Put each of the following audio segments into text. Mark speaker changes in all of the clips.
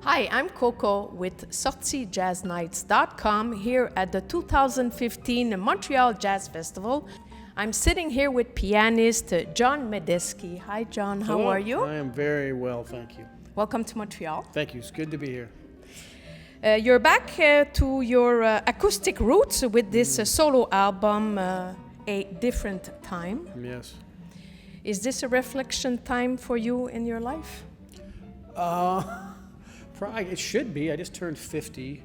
Speaker 1: Hi, I'm Coco with SortieJazzNights.com here at the 2015 Montreal Jazz Festival. I'm sitting here with pianist John Medeski. Hi, John. How
Speaker 2: Hello.
Speaker 1: are you?
Speaker 2: I am very well, thank you.
Speaker 1: Welcome to Montreal.
Speaker 2: Thank you. It's good to be here.
Speaker 1: You're back to your acoustic roots with this solo album, A Different Time.
Speaker 2: Yes.
Speaker 1: Is this a reflection time for you in your life?
Speaker 2: It should be. I just turned 50,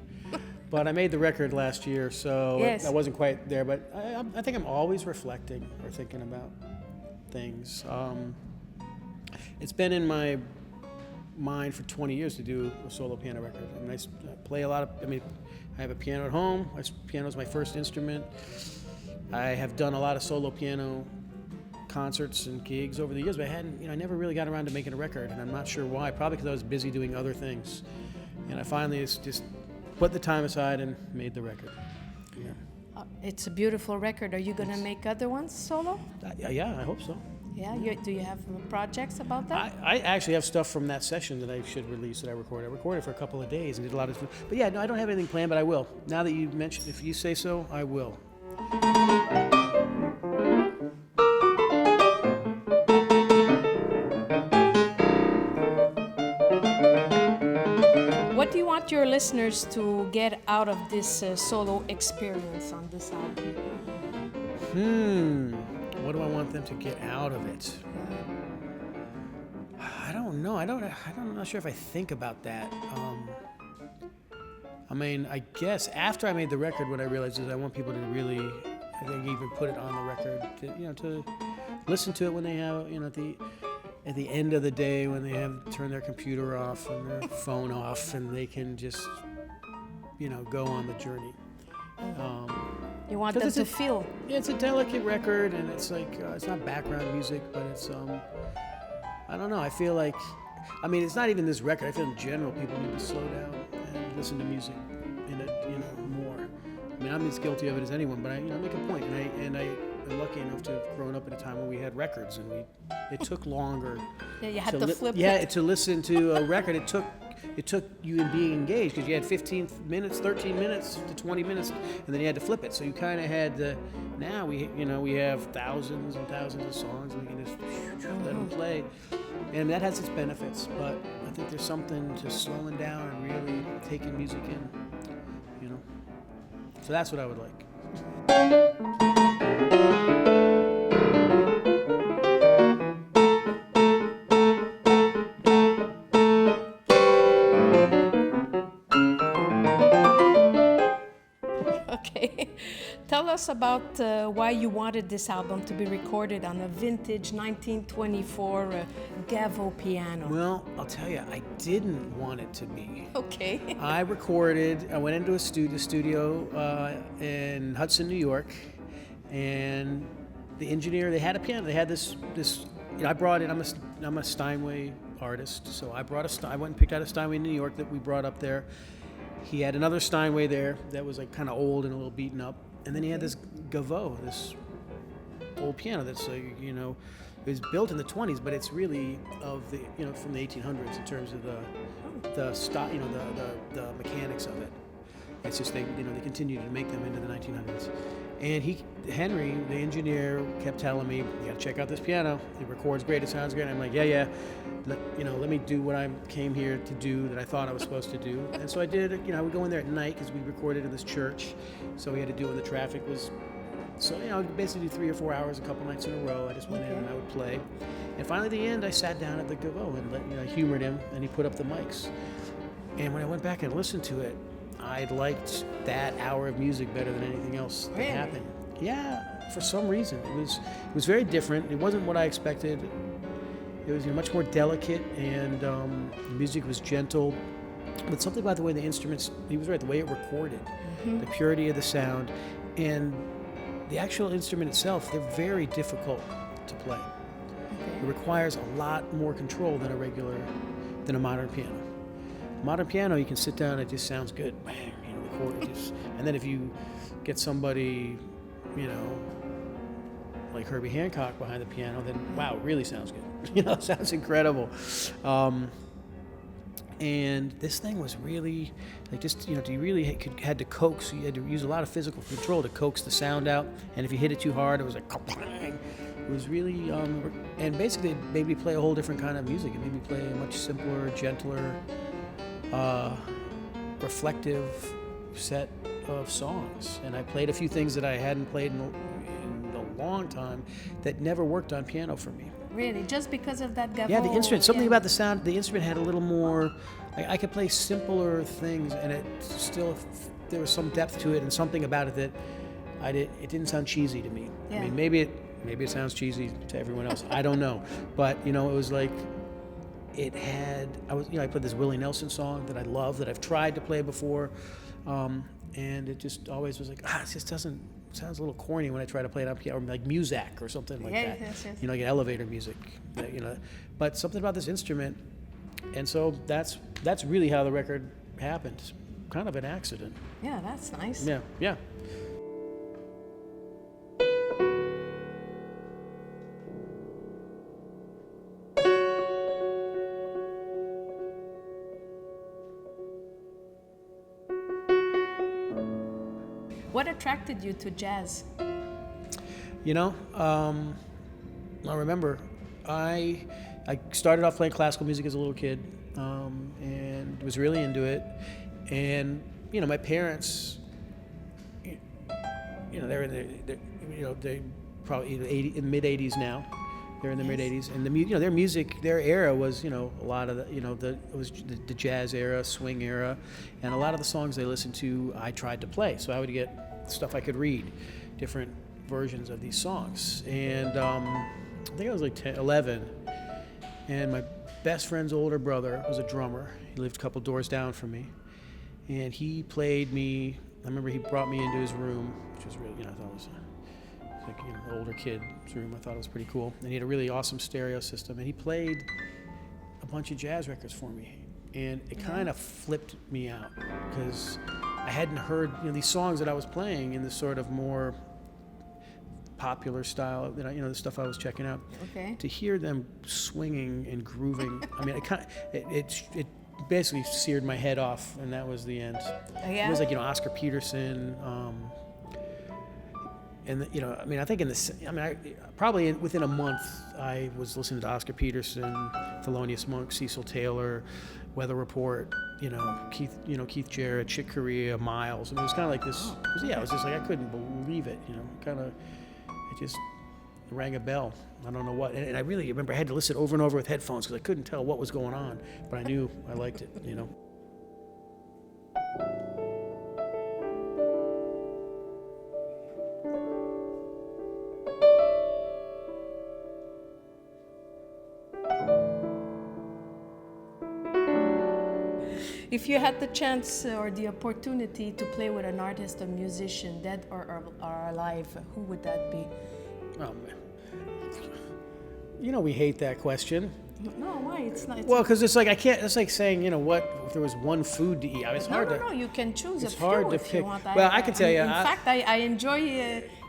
Speaker 2: but I made the record last year, so
Speaker 1: Yes.
Speaker 2: I wasn't quite there. But I think I'm always reflecting or thinking about things. It's been in my mind for 20 years to do a solo piano record. I mean, I play a lot of. I have a piano at home. Piano is my first instrument. I have done a lot of solo piano concerts and gigs over the years, but I never really got around to making a record, and I'm not sure why. Probably because I was busy doing other things, and I finally just put the time aside and made the record. Yeah.
Speaker 1: It's a beautiful record. Are you going to make other ones solo?
Speaker 2: Yeah, I hope so.
Speaker 1: Yeah. Do you have projects about that?
Speaker 2: I actually have stuff from that session that I should release that I recorded. I recorded for a couple of days and did a lot of. But yeah, no, I don't have anything planned, but I will. Now that you mentioned, if you say so, I will.
Speaker 1: What do you want your listeners to get out of this solo experience on this album?
Speaker 2: What do I want them to get out of it? I don't know. I'm not sure if I think about that. I guess after I made the record, what I realized is I want people to really, I think, even put it on the record to listen to it when they have, at the end of the day when they have turned their computer off and their phone off, and they can just, go on the journey.
Speaker 1: You want them to feel?
Speaker 2: Yeah, it's a delicate record, and it's like it's not background music, but it's I don't know. I feel like, it's not even this record. I feel in general people need to slow down and listen to music more. I'm as guilty of it as anyone, but I make a point, and I'm lucky enough to have grown up at a time when we had records, and it took longer.
Speaker 1: Yeah, you had to flip it.
Speaker 2: Yeah, to listen to a record, it took you in being engaged, because you had 15 minutes, 13 minutes to 20 minutes, and then you had to flip it. So you kind of had to. Now we have thousands and thousands of songs, and we can just let them play, and that has its benefits. But I think there's something to slowing down and really taking music in. So that's what I would like.
Speaker 1: Okay. Tell us about why you wanted this album to be recorded on a vintage 1924 Gaveau piano.
Speaker 2: Well, I'll tell you, I didn't want it to be.
Speaker 1: Okay.
Speaker 2: I went into a studio in Hudson, New York, and the engineer, they had a piano. They had this I brought in, I'm a Steinway artist, so I went and picked out a Steinway in New York that we brought up there. He had another Steinway there that was like kind of old and a little beaten up. And then he had this Gaveau, this old piano that's it was built in the 20s, but it's really from the 1800s in terms of the style, the mechanics of it. It's just they continued to make them into the 1900s. And Henry, the engineer, kept telling me, "You got to check out this piano. It records great. It sounds great." And I'm like, "Yeah. Let me do what I came here to do that I thought I was supposed to do." And so I did. I would go in there at night because we recorded in this church, so we had to do when the traffic was. So basically do 3 or 4 hours a couple nights in a row. I just went in and I would play. And finally, at the end, I sat down at the Gaveau and I humored him, and he put up the mics. And when I went back and listened to it, I liked that hour of music better than anything else that happened. Yeah, for some reason. It was very different. It wasn't what I expected. It was much more delicate, and the music was gentle. But something about the way the instruments, he was right, the way it recorded, the purity of the sound, and the actual instrument itself, they're very difficult to play. It requires a lot more control than a modern piano. Modern piano, you can sit down, it just sounds good. You know, the chord, and then if you get somebody, you know, like Herbie Hancock behind the piano, then wow, it really sounds good. You know, it sounds incredible. And this thing was really, like, just, you know, you really had to coax, you had to use a lot of physical control to coax the sound out, and if you hit it too hard, it was like, it was really, and basically it made me play a whole different kind of music. It made me play a much simpler, gentler, reflective set of songs. And I played a few things that I hadn't played in a long time that never worked on piano for me.
Speaker 1: Really? Just because of that Gaveau?
Speaker 2: Yeah, the instrument. Something about the sound. The instrument had a little more. I could play simpler things, and it still, there was some depth to it, and something about it that it didn't sound cheesy to me.
Speaker 1: Yeah.
Speaker 2: I mean, maybe it sounds cheesy to everyone else. I don't know, but you know, it was like it had. I played this Willie Nelson song that I love, that I've tried to play before, and it just always was like, it just doesn't. Sounds a little corny when I try to play it on piano, or like Muzak or something like that.
Speaker 1: Yes.
Speaker 2: You know, like elevator music. You know, but something about this instrument, and so that's really how the record happened. Kind of an accident.
Speaker 1: Yeah, that's nice.
Speaker 2: Yeah.
Speaker 1: What attracted you to jazz?
Speaker 2: You know, I remember I started off playing classical music as a little kid, and was really into it. And you know, my parents, you know, they're in they probably in the mid '80s now. They're in the mid '80s, and their music, their era was, you know, a lot of it was the jazz era, swing era, and a lot of the songs they listened to, I tried to play. So I would get stuff I could read, different versions of these songs, and I think I was like 11, and my best friend's older brother was a drummer. He lived a couple doors down from me, and he played me. I remember he brought me into his room, which was really, I thought it was like an older kid's room. I thought it was pretty cool. And he had a really awesome stereo system. And he played a bunch of jazz records for me. And it kind of flipped me out, because I hadn't heard these songs that I was playing in this sort of more popular style, the stuff I was checking out.
Speaker 1: Okay.
Speaker 2: To hear them swinging and grooving, I mean, it basically seared my head off, and that was the end.
Speaker 1: Yeah.
Speaker 2: It was like Oscar Peterson. And I think probably within a month, I was listening to Oscar Peterson, Thelonious Monk, Cecil Taylor, Weather Report, Keith Jarrett, Chick Corea, Miles. I mean, it was kind of like this. It was just like I couldn't believe it. It just rang a bell. I don't know what. And I really remember I had to listen over and over with headphones because I couldn't tell what was going on, but I knew I liked it.
Speaker 1: If you had the chance or the opportunity to play with an artist, a musician, dead or alive, who would that be?
Speaker 2: Oh, man. We hate that question.
Speaker 1: No, why? It's not.
Speaker 2: Well, because it's like I can't. It's like saying, what if there was one food to eat? I mean, it's hard to.
Speaker 1: No. You can choose
Speaker 2: it's
Speaker 1: a few
Speaker 2: hard to
Speaker 1: if
Speaker 2: pick.
Speaker 1: you want.
Speaker 2: Well, I can tell you.
Speaker 1: In fact, I enjoy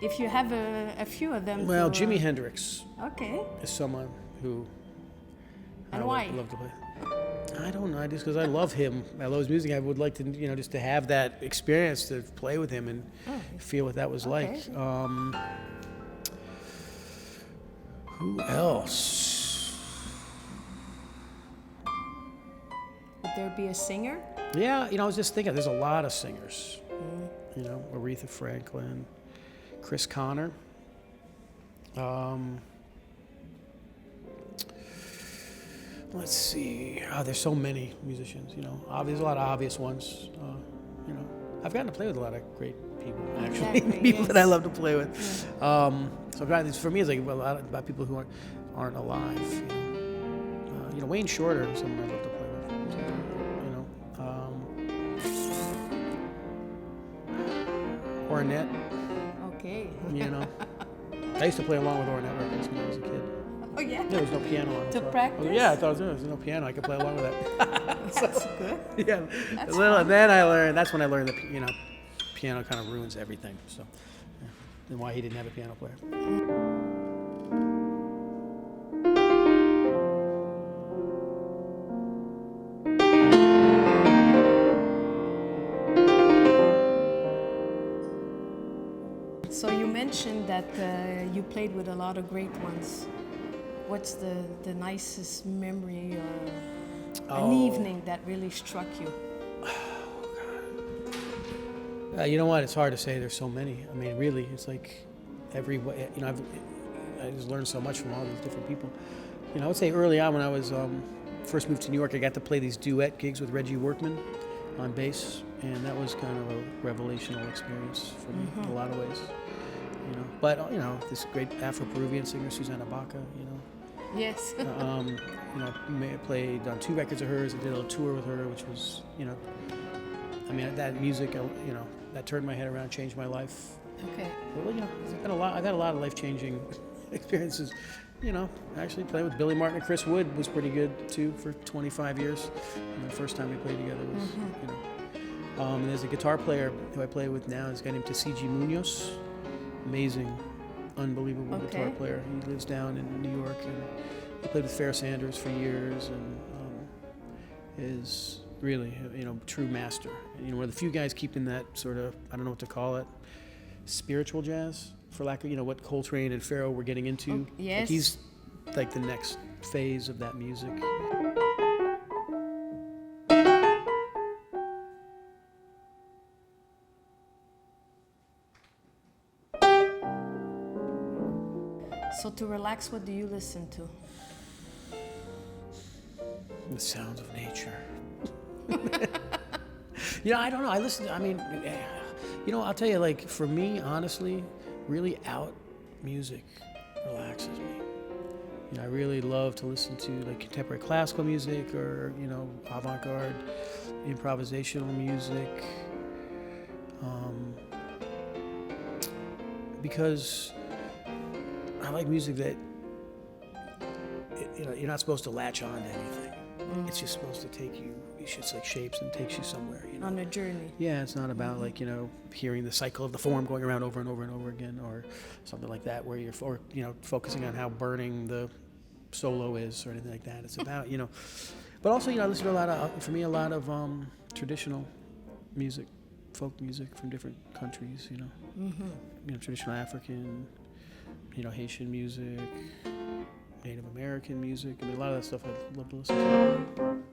Speaker 1: if you have a few of them.
Speaker 2: Well, Jimi Hendrix.
Speaker 1: Okay.
Speaker 2: Is someone who.
Speaker 1: And
Speaker 2: I
Speaker 1: why?
Speaker 2: Would love to play. I don't know. Just because I love him, I love his music. I would like to, just to have that experience to play with him and feel what that was like. Who else?
Speaker 1: Would there be a singer?
Speaker 2: Yeah, I was just thinking. There's a lot of singers. Aretha Franklin, Chris Connor. Let's see. There's so many musicians. There's a lot of obvious ones. I've gotten to play with a lot of great people. Actually, people that I love to play with. Yeah. So for me, it's like a lot about people who aren't alive. Wayne Shorter is someone I love to play with. cornet,
Speaker 1: Okay.
Speaker 2: you know. I used to play along with Ornette records when I was a kid.
Speaker 1: Oh, yeah.
Speaker 2: There was no piano on it.
Speaker 1: To
Speaker 2: so-
Speaker 1: practice?
Speaker 2: Oh, yeah, I thought there was no piano. I could play along with that.
Speaker 1: That's good.
Speaker 2: Yeah,
Speaker 1: That's
Speaker 2: a little,
Speaker 1: fun.
Speaker 2: and then I learned. That's when I learned that piano kind of ruins everything. So, yeah. And why he didn't have a piano player.
Speaker 1: So you mentioned that you played with a lot of great ones. What's the nicest memory or an evening that really struck you?
Speaker 2: You know what? It's hard to say. There's so many. I mean, really, it's like I just learned so much from all these different people. I would say early on when I was first moved to New York, I got to play these duet gigs with Reggie Workman on bass, and that was kind of a revelational experience for me in a lot of ways. But this great Afro-Peruvian singer Susana Baca.
Speaker 1: Yes.
Speaker 2: I played on 2 records of hers. I did a little tour with her, which was, that music, that turned my head around, changed my life.
Speaker 1: Okay.
Speaker 2: Well, it's been a lot. I've had a lot of life-changing experiences. Actually playing with Billy Martin and Chris Wood was pretty good too for 25 years. The first time we played together was, and there's a guitar player who I play with now. This guy named Tasiji Munoz. Amazing, unbelievable guitar player. He lives down in New York, and he played with Fair Sanders for years, and is really, true master. And, one of the few guys keeping that sort of, I don't know what to call it, spiritual jazz, for lack of, what Coltrane and Pharoah were getting into.
Speaker 1: Yes.
Speaker 2: Like he's like the next phase of that music.
Speaker 1: So to relax, what do you listen to?
Speaker 2: The sounds of nature. I don't know. I'll tell you, like, for me, honestly, really out music relaxes me. I really love to listen to, like, contemporary classical music or, avant-garde improvisational music. Because I like music that, you're not supposed to latch on to anything. It's just supposed to take you, it's like shapes and takes you somewhere,
Speaker 1: On a journey.
Speaker 2: Yeah, it's not about hearing the cycle of the form going around over and over and over again or something like that where you're, focusing on how burning the solo is or anything like that. It's about, but also, I listen to a lot of traditional music, folk music from different countries, traditional African, Haitian music, Native American music. A lot of that stuff I love to listen to.